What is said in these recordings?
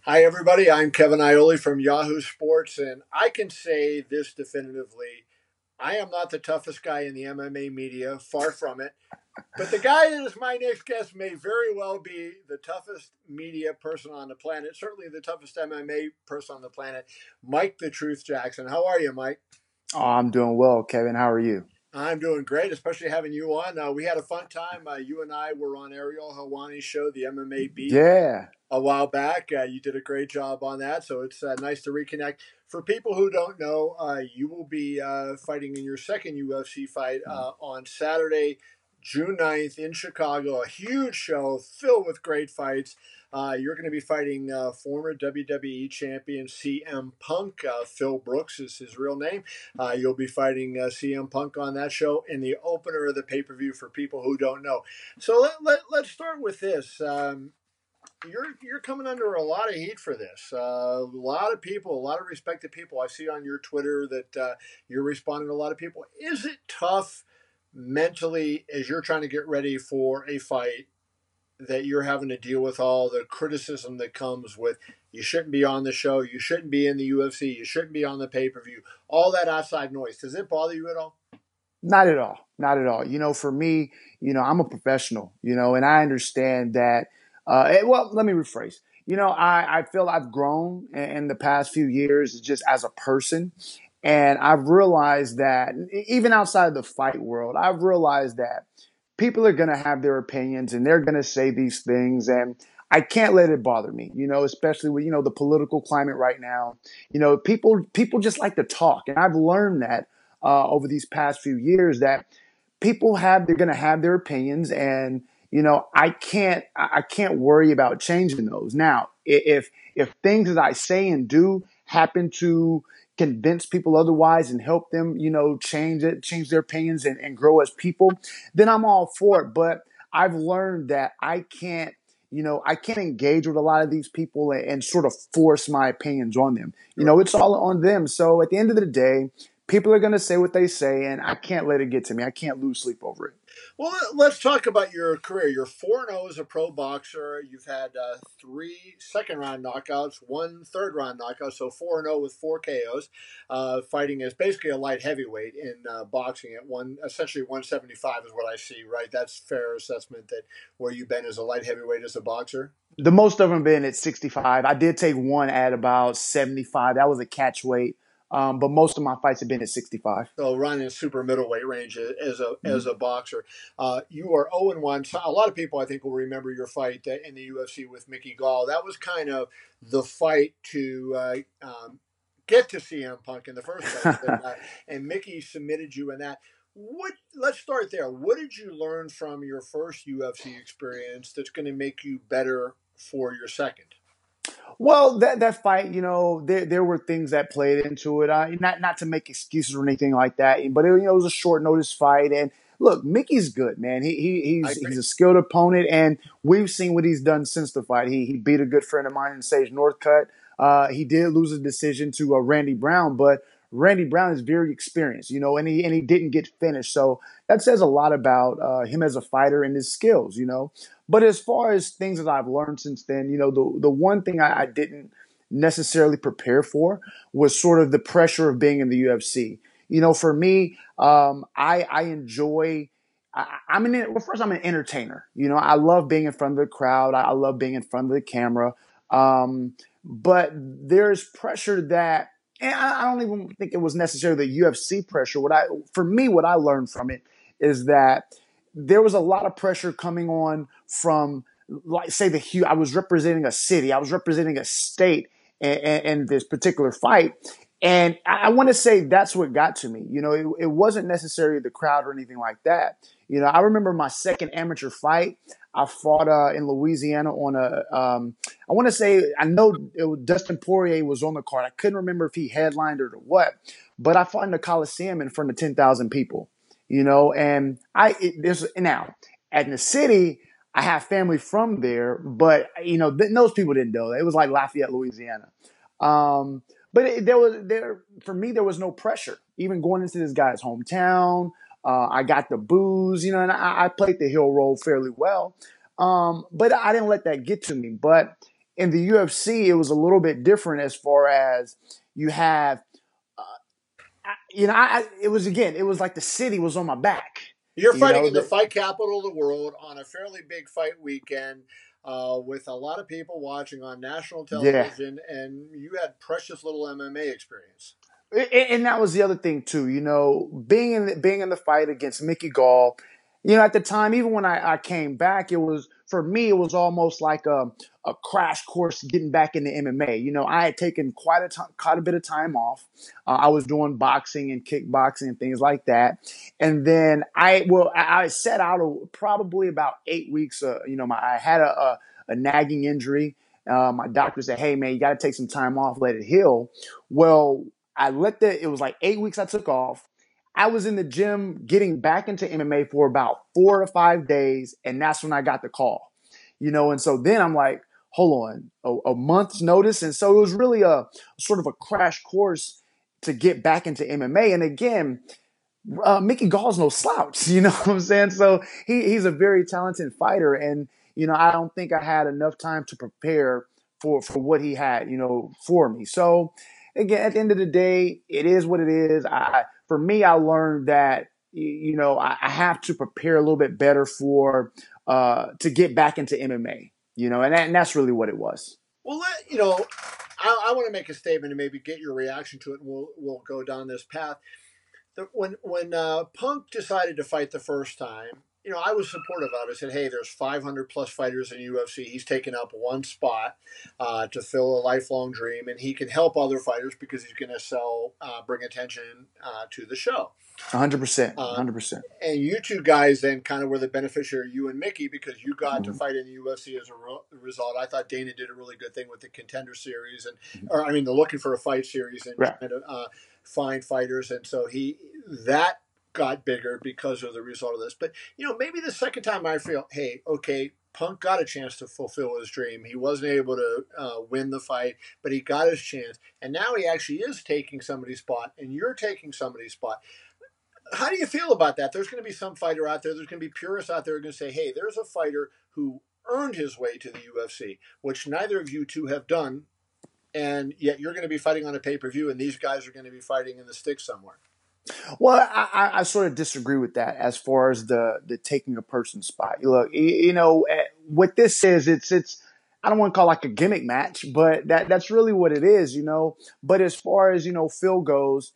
Hi, everybody. I'm Kevin Ioli from Yahoo Sports, and I can say this definitively. I am not the toughest guy in the MMA media, far from it. But the guy that is my next guest may very well be the toughest media person on the planet, certainly the toughest MMA person on the planet, Mike the Truth Jackson. How are you, Mike? Oh, I'm doing well, Kevin. How are you? I'm doing great, especially having you on. We had a fun time. You and I were on Ariel Helwani's show, the MMA Beat, Yeah. a while back. You did a great job on that, so it's nice to reconnect. For people who don't know, you will be fighting in your second UFC fight on Saturday, June 9th in Chicago. A huge show filled with great fights. You're going to be fighting former WWE champion CM Punk. Phil Brooks is his real name. You'll be fighting CM Punk on that show in the opener of the pay per view for people who don't know. So let's start with this. You're coming under a lot of heat for this. A lot of people, a lot of respected people. I see on your Twitter that you're responding to a lot of people. Is it tough mentally as you're trying to get ready for a fight that you're having to deal with all the criticism that comes with you shouldn't be on the show, you shouldn't be in the UFC, you shouldn't be on the pay per view, all that outside noise? Does it bother you at all? Not at all. Not at all. For me, I'm a professional, and I understand that. Well, let me rephrase. I feel I've grown in the past few years just as a person. And I've realized that even outside the fight world, I've realized that people are going to have their opinions and they're going to say these things. And I can't let it bother me, especially with, the political climate right now. People just like to talk. And I've learned that over these past few years that they're going to have their opinions, and I can't worry about changing those. Now, if things that I say and do happen to convince people otherwise and help them, change their opinions and grow as people, then I'm all for it. But I've learned that I can't engage with a lot of these people and sort of force my opinions on them. Sure. It's all on them. So at the end of the day, people are going to say what they say, and I can't let it get to me. I can't lose sleep over it. Well, let's talk about your career. You're 4-0 as a pro boxer. You've had three second round knockouts, one third round knockout, so 4-0 with four KOs. Fighting as basically a light heavyweight in boxing at essentially 175 is what I see, right? That's fair assessment that where you've been as a light heavyweight as a boxer. The most of them been at 65. I did take one at about 75. That was a catch weight. But most of my fights have been at 65. So running super middleweight range as a Mhm. boxer, you are 0-1. So a lot of people I think will remember your fight in the UFC with Mickey Gall. That was kind of the fight to get to CM Punk in the first place, and Mickey submitted you in that. What? Let's start there. What did you learn from your first UFC experience that's going to make you better for your second? Well, that fight, there were things that played into it. Not to make excuses or anything like that, but it was a short notice fight. And look, Mickey's good, man. I He's agree. a skilled opponent, and we've seen what he's done since the fight. He beat a good friend of mine in Sage Northcutt. He did lose a decision to Randy Brown, but Randy Brown is very experienced, and he didn't get finished. So that says a lot about him as a fighter and his skills. But as far as things that I've learned since then, the one thing I didn't necessarily prepare for was sort of the pressure of being in the UFC. For me, I enjoy. Well, first, I'm an entertainer. I love being in front of the crowd. I love being in front of the camera. But there's pressure that, and I don't even think it was necessarily the UFC pressure. What I learned from it is that there was a lot of pressure coming on from, like, say, I was representing a city, I was representing a state in this particular fight. And I want to say that's what got to me. It wasn't necessarily the crowd or anything like that. I remember my second amateur fight. I fought in Louisiana on I want to say, I know Dustin Poirier was on the card. I couldn't remember if he headlined or what, but I fought in the Coliseum in front of 10,000 people. And there's now at the city, I have family from there, but those people didn't know. It was like Lafayette, Louisiana. Um, but for me, there was no pressure even going into this guy's hometown. I got the booze, and I played the heel role fairly well. But I didn't let that get to me. But in the UFC, it was a little bit different as far as you have, it was, again, it was like the city was on my back. You're You fighting know, in the fight capital of the world on a fairly big fight weekend, with a lot of people watching on national yeah. television, and you had precious little MMA experience. And that was the other thing too, being in the fight against Mickey Gall. At the time, even when I came back, it was, for me, it was almost like a crash course getting back into MMA. I had taken quite a bit of time off. I was doing boxing and kickboxing and things like that, and then I set out probably about 8 weeks. I had a nagging injury. My doctor said, "Hey man, you got to take some time off, let it heal." Well, it was like 8 weeks I took off. I was in the gym getting back into MMA for about 4 to 5 days, and that's when I got the call. And so then I'm like, hold on, a month's notice. And so it was really a sort of a crash course to get back into MMA. And again, Mickey Gall's no slouch, you know what I'm saying? So he's a very talented fighter. And, I don't think I had enough time to prepare for what he had, for me. So again, at the end of the day, it is what it is. For me, I learned that, I have to prepare a little bit better to get back into MMA, and that's really what it was. Well, I want to make a statement and maybe get your reaction to it, and we'll go down this path. When Punk decided to fight the first time, I was supportive of it. I said, hey, there's 500 plus fighters in UFC. He's taken up one spot to fill a lifelong dream, and he can help other fighters because he's going to bring attention to the show. 100%. 100%. And you two guys then kind of were the beneficiary, you and Mickey, because you got to fight in the UFC as a result. I thought Dana did a really good thing with the Contender Series, the Looking for a Fight series, and right. trying to find fighters. And so that got bigger because of the result of this. But, maybe the second time I feel, hey, okay, Punk got a chance to fulfill his dream. He wasn't able to win the fight, but he got his chance. And now he actually is taking somebody's spot, and you're taking somebody's spot. How do you feel about that? There's going to be some fighter out there, there's going to be purists out there who are going to say, hey, there's a fighter who earned his way to the UFC, which neither of you two have done, and yet you're going to be fighting on a pay-per-view, and these guys are going to be fighting in the sticks somewhere. Well, I sort of disagree with that as far as the taking a person's spot. Look, what this is, it's I don't want to call it like a gimmick match, but that's really what it is, But as far as, Phil goes,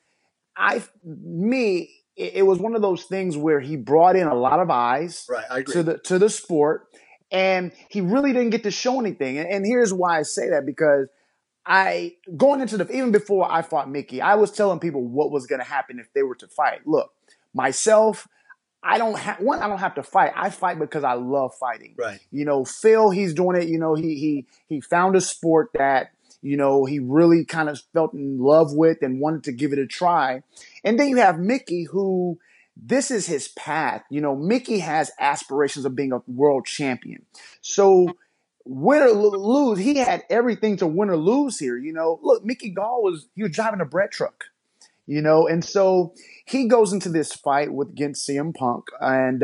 it was one of those things where he brought in a lot of eyes right, I agree. to the sport, and he really didn't get to show anything. And here's why I say that, because going into even before I fought Mickey, I was telling people what was going to happen if they were to fight. Look, myself, I don't have to fight. I fight because I love fighting. Right. Phil, he's doing it. He found a sport that, he really kind of felt in love with and wanted to give it a try. And then you have Mickey, who this is his path. Mickey has aspirations of being a world champion. So win or lose, he had everything to win or lose here. Look, Mickey Gall was driving a bread truck. And so he goes into this fight against CM Punk, and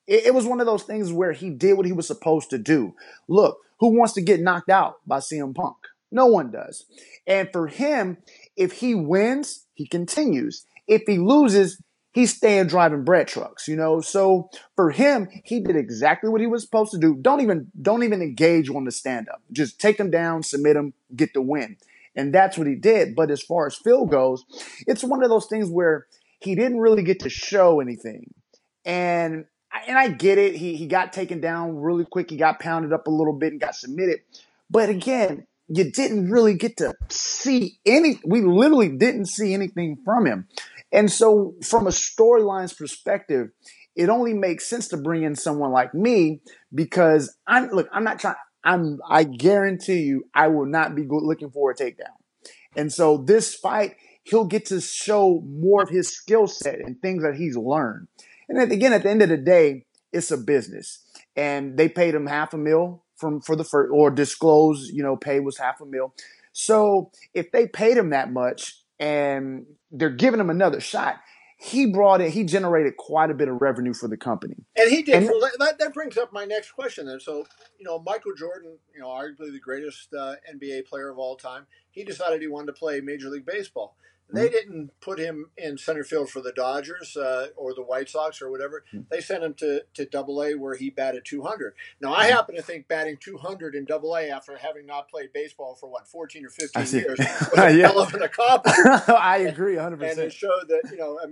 it was one of those things where he did what he was supposed to do. Look, who wants to get knocked out by CM Punk? No one does. And for him, if he wins, he continues. If he loses, he's staying driving bread trucks, So for him, he did exactly what he was supposed to do. Don't even engage on the stand-up. Just take him down, submit him, get the win. And that's what he did. But as far as Phil goes, it's one of those things where he didn't really get to show anything. And I get it. He got taken down really quick. He got pounded up a little bit and got submitted. But again, you didn't really get to see we literally didn't see anything from him. And so from a storyline's perspective, it only makes sense to bring in someone like me, because I guarantee you, I will not be looking for a takedown. And so this fight, he'll get to show more of his skill set and things that he's learned. And then again, at the end of the day, it's a business, and they paid him $500,000 for the first, or disclosed, pay was $500,000. So if they paid him that much and they're giving him another shot, he generated quite a bit of revenue for the company. And he did. And So that brings up my next question. Then, so Michael Jordan, arguably the greatest NBA player of all time, he decided he wanted to play Major League Baseball. They didn't put him in center field for the Dodgers or the White Sox or whatever. They sent him to Double A, where he batted 200. Now, I happen to think batting 200 in Double A after having not played baseball for 14 or I 15 see. years was a hell of an accomplishment. I agree And it 100%. showed that,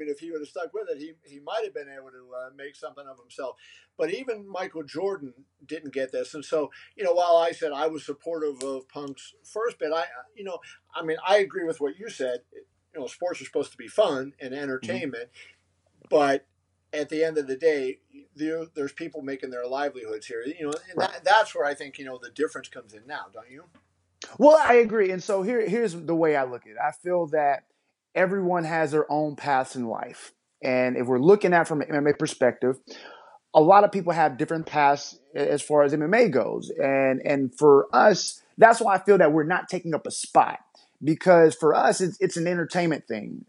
if he would have stuck with it, he might have been able to make something of himself. But even Michael Jordan didn't get this. And so, while I said I was supportive of Punk's first bit, I agree with what you said. Sports are supposed to be fun and entertainment, but at the end of the day, there's people making their livelihoods here. And that's where I think the difference comes in now, don't you? Well, I agree. And so here's the way I look at it. I feel that everyone has their own paths in life. And if we're looking at it from an MMA perspective, a lot of people have different paths as far as MMA goes. And for us, that's why I feel that we're not taking up a spot. Because for us, it's an entertainment thing,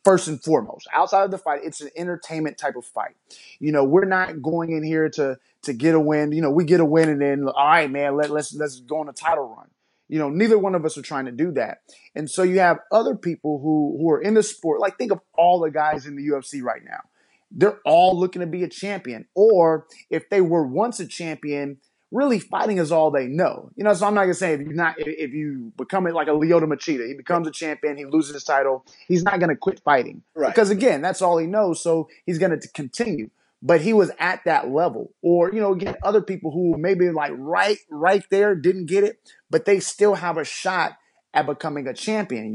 first and foremost. Outside of the fight, it's an entertainment type of fight. We're not going in here to get a win. We get a win and then, all right, man, let's go on a title run. Neither one of us are trying to do that. And so you have other people who are in the sport. Like, think of all the guys in the UFC right now. They're all looking to be a champion. Or if they were once a champion, really fighting is all they know. So I'm not going to say if you become like a Lyoto Machida, he becomes a champion, he loses his title, he's not going to quit fighting. Right. Because, again, that's all he knows. So he's going to continue. But he was at that level. Or, again, other people who maybe like right there didn't get it, but they still have a shot at becoming a champion,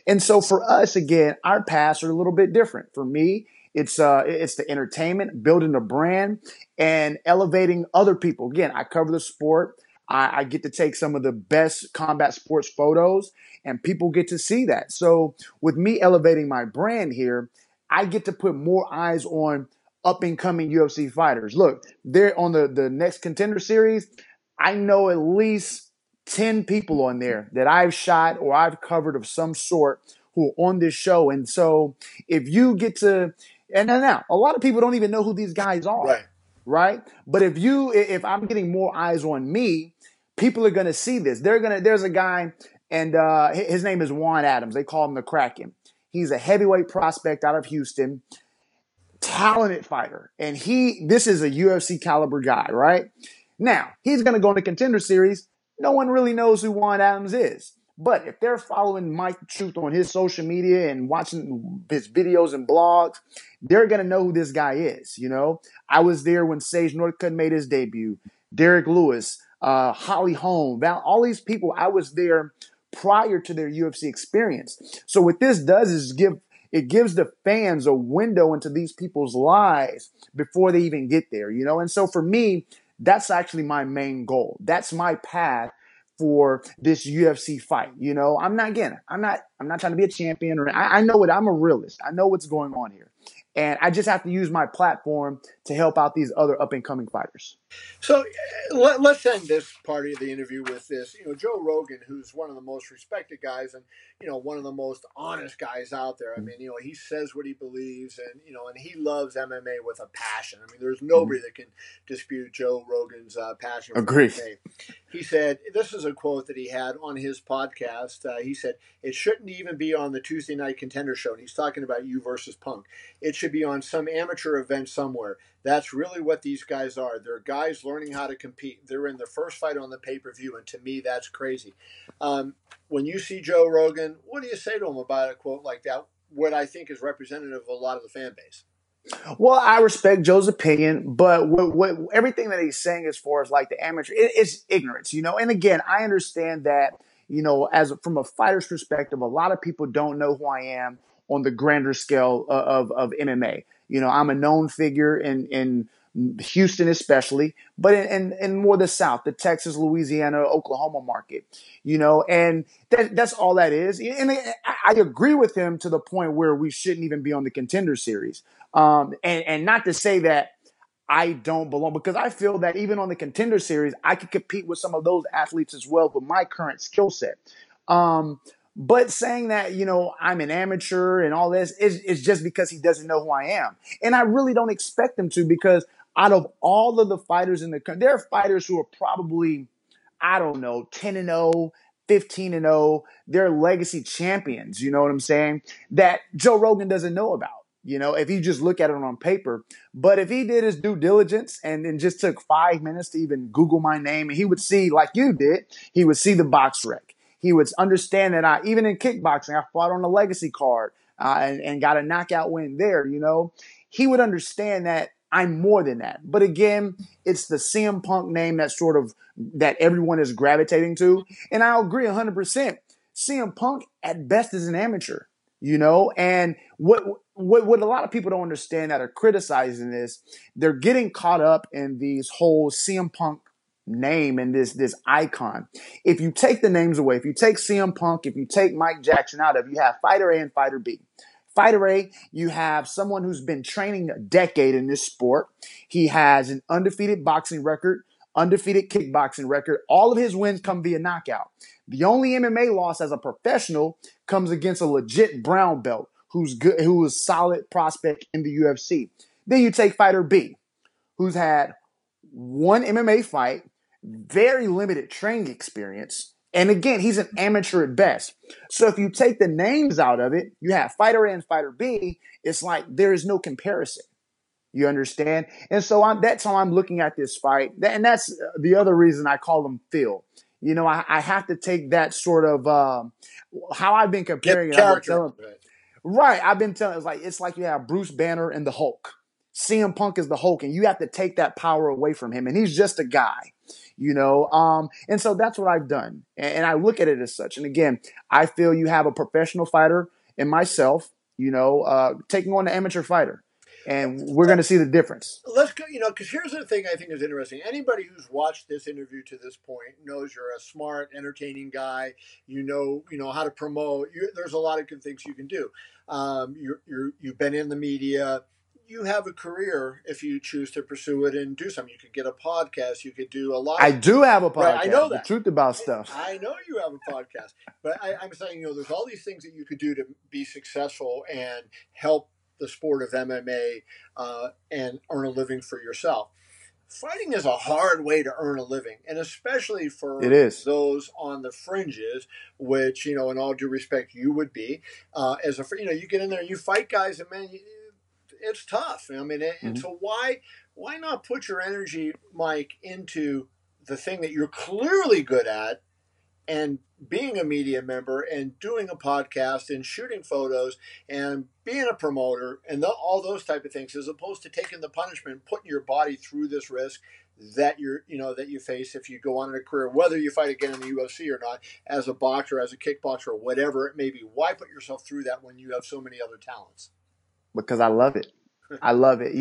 And so for us, again, our paths are a little bit different. For me, it's the entertainment, building a brand, and elevating other people. Again, I cover the sport. I get to take some of the best combat sports photos, and people get to see that. So with me elevating my brand here, I get to put more eyes on up-and-coming UFC fighters. Look, they're on the next Contender Series. I know at least 10 people on there that I've shot or I've covered of some sort who are on this show. And so if you get to, and now a lot of people don't even know who these guys are, right? But if I'm getting more eyes on me, people are going to see this. There's a guy, and his name is Juan Adams. They call him the Kraken. He's a heavyweight prospect out of Houston, talented fighter. And this is a UFC caliber guy, right? Now, he's going to go in the Contender Series. No one really knows who Juan Adams is. But if they're following Mike the Truth on his social media and watching his videos and blogs, they're going to know who this guy is. I was there when Sage Northcutt made his debut. Derek Lewis, Holly Holm, all these people, I was there prior to their UFC experience. So what this does is it gives the fans a window into these people's lives before they even get there, And so for me, that's actually my main goal. That's my path for this UFC fight. I'm not trying to be a champion, or I know it. I'm a realist. I know what's going on here. And I just have to use my platform to help out these other up and coming fighters. So let's end this part of the interview with this. Joe Rogan, who's one of the most respected guys and, one of the most honest guys out there. I mean, he says what he believes and he loves MMA with a passion. I mean, there's nobody that can dispute Joe Rogan's passion for MMA. He said, this is a quote that he had on his podcast. He said, it shouldn't even be on the Tuesday Night Contender show. And he's talking about you versus Punk. It should be on some amateur event somewhere. That's really what these guys are. They're guys learning how to compete. They're in the first fight on the pay-per-view, and to me, that's crazy. When you see Joe Rogan, what do you say to him about a quote like that, what I think is representative of a lot of the fan base? Well, I respect Joe's opinion, but what everything that he's saying as far as like the amateur, it's ignorance, And again, I understand that, from a fighter's perspective, a lot of people don't know who I am on the grander scale of MMA. I'm a known figure in Houston especially, but in more the South, the Texas, Louisiana, Oklahoma market, and that's all that is. And I agree with him to the point where we shouldn't even be on the Contender Series. And not to say that I don't belong, because I feel that even on the Contender Series, I could compete with some of those athletes as well with my current skill set. But saying that, I'm an amateur and all this is just because he doesn't know who I am. And I really don't expect him to, because out of all of the fighters in the country, there are fighters who are probably, I don't know, 10-0, 15-0. They're legacy champions, you know what I'm saying? That Joe Rogan doesn't know about. If you just look at it on paper. But if he did his due diligence and just took 5 minutes to even Google my name, and he would see, like you did, he would see the box rec. He would understand that even in kickboxing, I fought on a legacy card and got a knockout win there, He would understand that I'm more than that. But again, it's the CM Punk name that everyone is gravitating to. And I'll agree 100%. CM Punk at best is an amateur, and what a lot of people don't understand that are criticizing this, they're getting caught up in these whole CM Punk name and this icon. If you take the names away, if you take CM Punk, if you take Mike Jackson out of it, you have Fighter A and Fighter B. Fighter A, you have someone who's been training a decade in this sport. He has an undefeated boxing record, undefeated kickboxing record. All of his wins come via knockout. The only MMA loss as a professional comes against a legit brown belt who's good, who is solid prospect in the UFC. Then you take Fighter B, who's had one MMA fight, very limited training experience. And again, he's an amateur at best. So if you take the names out of it, you have Fighter A and Fighter B. It's like there is no comparison. You understand? And so that's how I'm looking at this fight. And that's the other reason I call him Phil. I have to take that sort of how I've been comparing it. I've been telling, right. I've been telling it's like you have Bruce Banner and the Hulk. CM Punk is the Hulk, and you have to take that power away from him. And he's just a guy, and so that's what I've done. And I look at it as such. And again, I feel you have a professional fighter in myself, taking on an amateur fighter. And we're going to see the difference. Let's go, because here's the thing I think is interesting. Anybody who's watched this interview to this point knows you're a smart, entertaining guy. You know how to promote. There's a lot of good things you can do. You've been in the media. You have a career if you choose to pursue it and do something. You could get a podcast. You could do a lot. I do have a podcast. Right, I know that. The truth about stuff. I know you have a podcast. But I'm saying, there's all these things that you could do to be successful and help the sport of MMA and earn a living for yourself. Fighting is a hard way to earn a living, and especially for those on the fringes, which, in all due respect, you would be. You get in there and you fight guys, and man, it's tough. And so why not put your energy, Mike, into the thing that you're clearly good at, and being a media member and doing a podcast and shooting photos and being a promoter and all those type of things, as opposed to taking the punishment and putting your body through this risk that you face if you go on in a career, whether you fight again in the UFC or not, as a boxer, as a kickboxer, or whatever it may be. Why put yourself through that when you have so many other talents? Because I love it. I love it.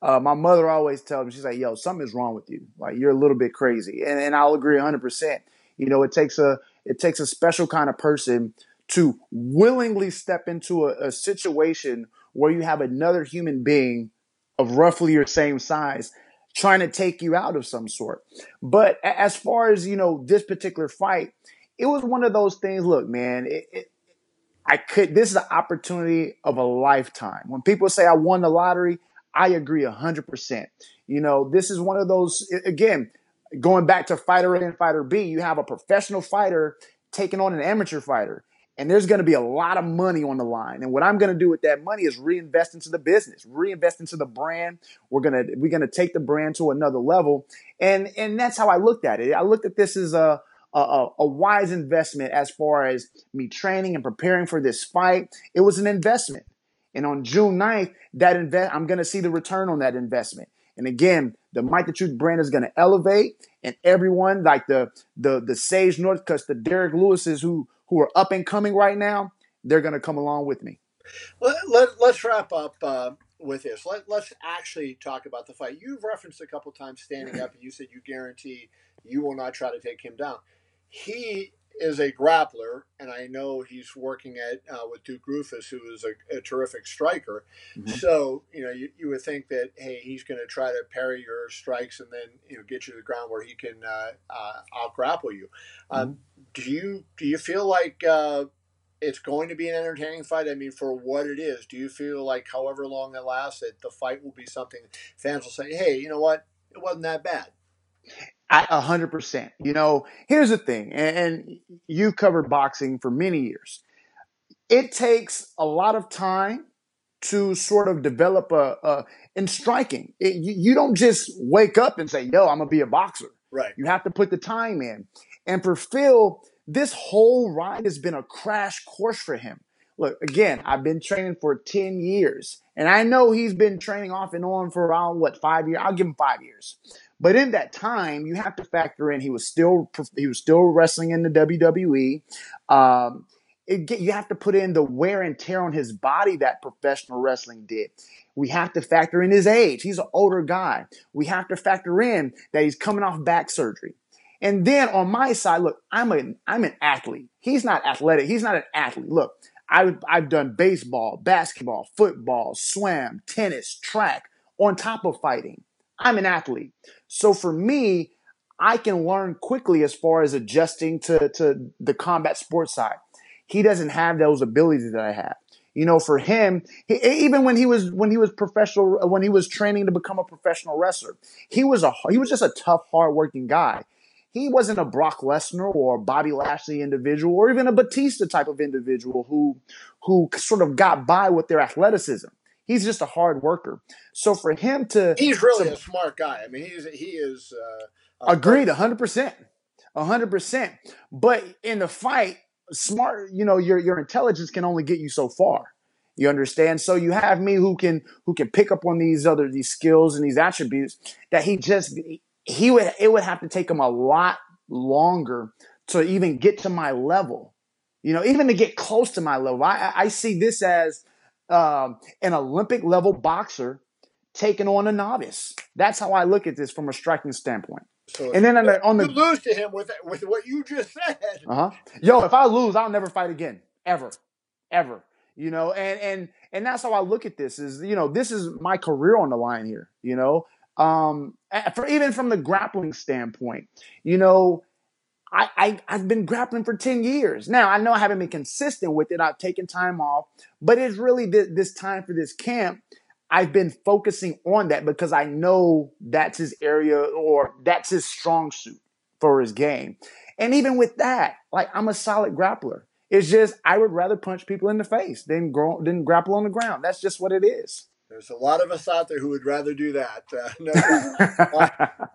My mother always tells me, she's like, yo, something is wrong with you. Like, you're a little bit crazy. And I'll agree 100%. It takes a special kind of person to willingly step into a situation where you have another human being of roughly your same size trying to take you out of some sort. But as far as, this particular fight, it was one of those things. Look, man, this is an opportunity of a lifetime. When people say I won the lottery, I agree 100%. This is one of those, again, going back to Fighter A and Fighter B, you have a professional fighter taking on an amateur fighter, and there's going to be a lot of money on the line. And what I'm going to do with that money is reinvest into the business, reinvest into the brand. We're going to take the brand to another level. And that's how I looked at it. I looked at this as a wise investment as far as me training and preparing for this fight. It was an investment. And on June 9th, I'm going to see the return on that investment. And again, the Mike the Truth brand is going to elevate, and everyone like the Sage Northcutts, the Derek Lewises who are up and coming right now, they're going to come along with me. Let's wrap up with this. Let's actually talk about the fight. You've referenced a couple times standing up, and you said you guarantee you will not try to take him down. he is a grappler, and I know he's working at with Duke Rufus, who is a terrific striker. Mm-hmm. So you would think that, hey, he's going to try to parry your strikes and then get you to the ground where he can out grapple you. Mm-hmm. Do you feel like it's going to be an entertaining fight? I mean, for what it is, do you feel like however long it lasts, that the fight will be something fans will say, hey, you know what, it wasn't that bad? 100%. Here's the thing, and you covered boxing for many years. It takes a lot of time to sort of develop in striking. You don't just wake up and say, yo, I'm going to be a boxer. Right. You have to put the time in. And for Phil, this whole ride has been a crash course for him. Look, again, I've been training for 10 years, and I know he's been training off and on for around, 5 years? I'll give him 5 years. But in that time, you have to factor in he was still wrestling in the WWE. You have to put in the wear and tear on his body that professional wrestling did. We have to factor in his age. He's an older guy. We have to factor in that he's coming off back surgery. And then on my side, look, I'm an athlete. He's not athletic. He's not an athlete. Look, I've done baseball, basketball, football, swam, tennis, track, on top of fighting. I'm an athlete. So for me, I can learn quickly as far as adjusting to the combat sports side. He doesn't have those abilities that I have. For him, even when he was professional, when he was training to become a professional wrestler, he was just a tough, hardworking guy. He wasn't a Brock Lesnar or a Bobby Lashley individual or even a Batista type of individual who sort of got by with their athleticism. He's just a hard worker. So for him he's really a smart guy. I mean, he is. Agreed, 100%, 100%. But in the fight, smart, your intelligence can only get you so far. You understand? So you have me who can pick up on these skills and these attributes that it would have to take him a lot longer to even get to my level. Even to get close to my level. I see this as an Olympic level boxer taking on a novice. That's how I look at this from a striking standpoint. So and then you lose to him with what you just said. Yo, if I lose, I'll never fight again, ever. And that's how I look at this. This is my career on the line here. Even from the grappling standpoint, I've been grappling for 10 years. Now, I know I haven't been consistent with it. I've taken time off, but it's really this time for this camp. I've been focusing on that because I know that's his area or that's his strong suit for his game. And even with that, I'm a solid grappler. It's just I would rather punch people in the face than grapple on the ground. That's just what it is. There's a lot of us out there who would rather do that.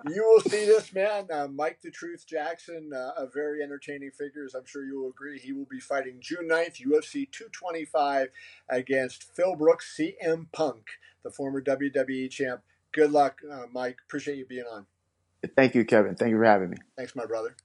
You will see this man, Mike the Truth Jackson, a very entertaining figure, as I'm sure you will agree. He will be fighting June 9th, UFC 225, against Phil Brooks, CM Punk, the former WWE champ. Good luck, Mike. Appreciate you being on. Thank you, Kevin. Thank you for having me. Thanks, my brother.